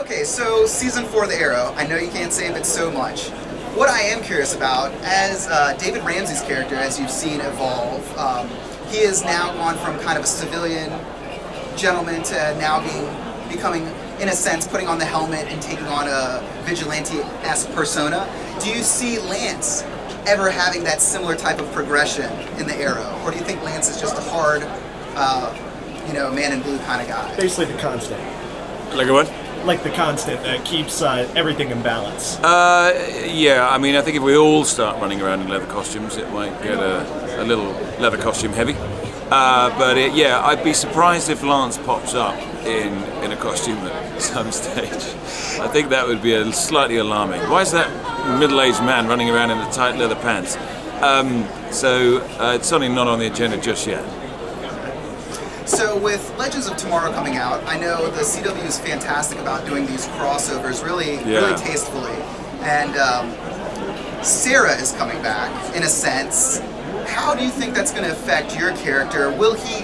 Okay, so season 4 of The Arrow, I know you can't say but so much. What I am curious about, as David Ramsey's character, as you've seen evolve, he has now gone from kind of a civilian gentleman to now becoming, in a sense, putting on the helmet and taking on a vigilante-esque persona. Do you see Lance ever having that similar type of progression in The Arrow? Or do you think Lance is just a hard, man in blue kind of guy? Basically the constant. Like a what? Like the constant that keeps everything in balance. Yeah, I mean, I think if we all start running around in leather costumes, it might get a little leather costume heavy. Yeah, I'd be surprised if Lance pops up in a costume at some stage. I think that would be slightly alarming. Why is that middle-aged man running around in the tight leather pants? It's certainly not on the agenda just yet. So with Legends of Tomorrow coming out, I know the CW is fantastic about doing these crossovers really tastefully. And Sarah is coming back, in a sense. How do you think that's going to affect your character? Will he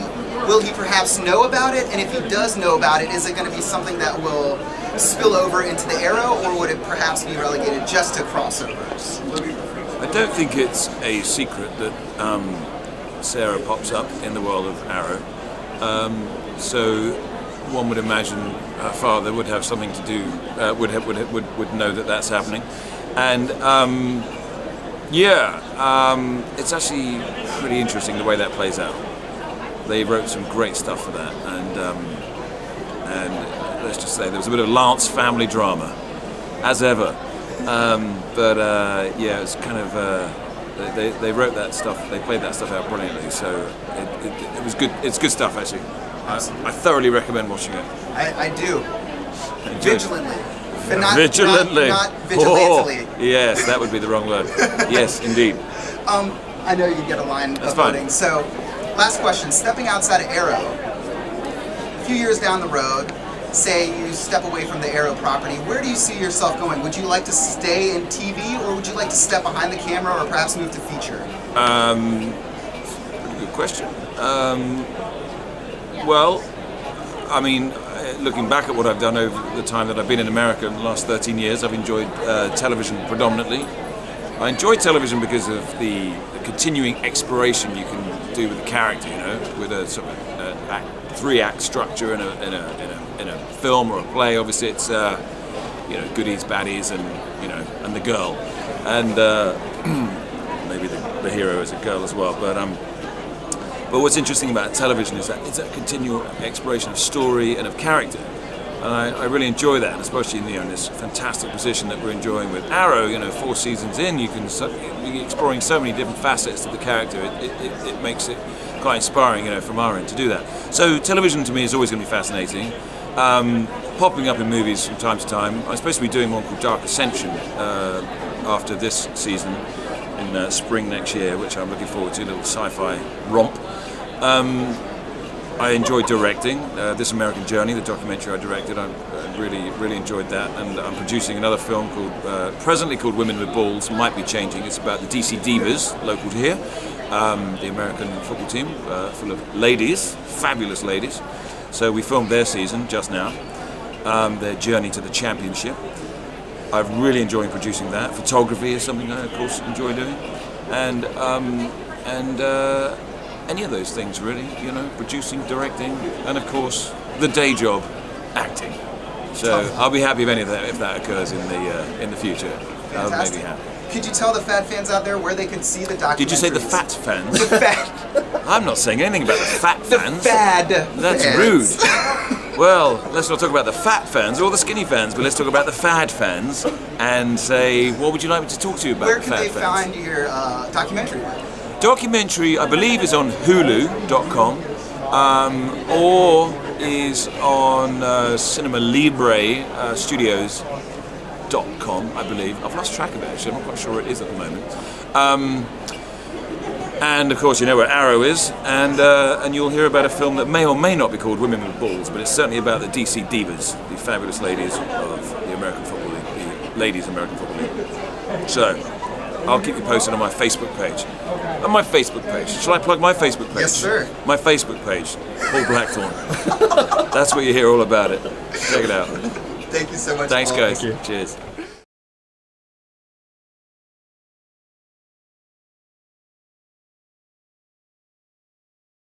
perhaps know about it? And if he does know about it, is it going to be something that will spill over into the Arrow, or would it perhaps be relegated just to crossovers? I don't think it's a secret that Sarah pops up in the world of Arrow. So one would imagine her father would have something to do, would know that that's happening. And it's actually pretty interesting the way that plays out. They wrote some great stuff for that, and let's just say there was a bit of Lance family drama, as ever. It's kind of they wrote that stuff, they played that stuff out brilliantly. So it was good. It's good stuff actually. I thoroughly recommend watching it. I do. Vigilantly. But vigilantly. Not vigilantly. Oh, yes, that would be the wrong word. Yes, indeed. I know you get a line That's of fine. voting. So, last question. Stepping outside of Arrow, a few years down the road, say you step away from the Arrow property, where do you see yourself going? Would you like to stay in TV, or would you like to step behind the camera, or perhaps move to feature? Good question. Well, I mean, looking back at what I've done over the time that I've been in America in the last 13 years, I've enjoyed television predominantly. I enjoy television because of the continuing exploration you can do with the character, with a sort of 3-act structure in a film or a play. Obviously, it's goodies, baddies, and the girl, and maybe the hero is a girl as well. But what's interesting about television is that it's a continual exploration of story and of character. And I really enjoy that, especially in this fantastic position that we're enjoying with Arrow. 4 seasons in, you can be exploring so many different facets of the character. It makes it quite inspiring, from our end to do that. So television to me is always going to be fascinating. Popping up in movies from time to time. I'm supposed to be doing one called Dark Ascension after this season in spring next year, which I'm looking forward to, a little sci-fi romp. I enjoyed directing This American Journey, the documentary I directed. I really enjoyed that, and I'm producing another film presently called Women with Balls. Might be changing. It's about the DC Divas, local to here, the American football team, full of ladies, fabulous ladies. So we filmed their season just now, their journey to the championship. I'm really enjoying producing that. Photography is something I, of course, enjoy doing, and any of those things really, producing, directing, and of course the day job, acting. So I'll be happy if that occurs in the future. That would make me happy. Could you tell the fat fans out there where they can see the documentaries? Did you say the fat fans? The fat. I'm not saying anything about the fat fans. The fad. That's fans. Rude. Well, let's not talk about the fat fans or the skinny fans, but let's talk about the fad fans and say, what would you like me to talk to you about? Where the can fat they fans? find your documentary? Documentary, I believe, is on Hulu.com or is on Cinema Libre Studios.com, I believe. I've lost track of it, actually. I'm not quite sure where it is at the moment. And of course, you know where Arrow is, and you'll hear about a film that may or may not be called Women with Balls, but it's certainly about the DC Divas, the fabulous ladies of the American Football League, the Ladies American Football League. So, I'll keep you posted on my Facebook page. On my Facebook page. Shall I plug my Facebook page? Yes, sir. My Facebook page, Paul Blackthorne. That's where you hear all about it. Check it out. Thank you so much. Thanks, Paul. guys. Thank you. Cheers.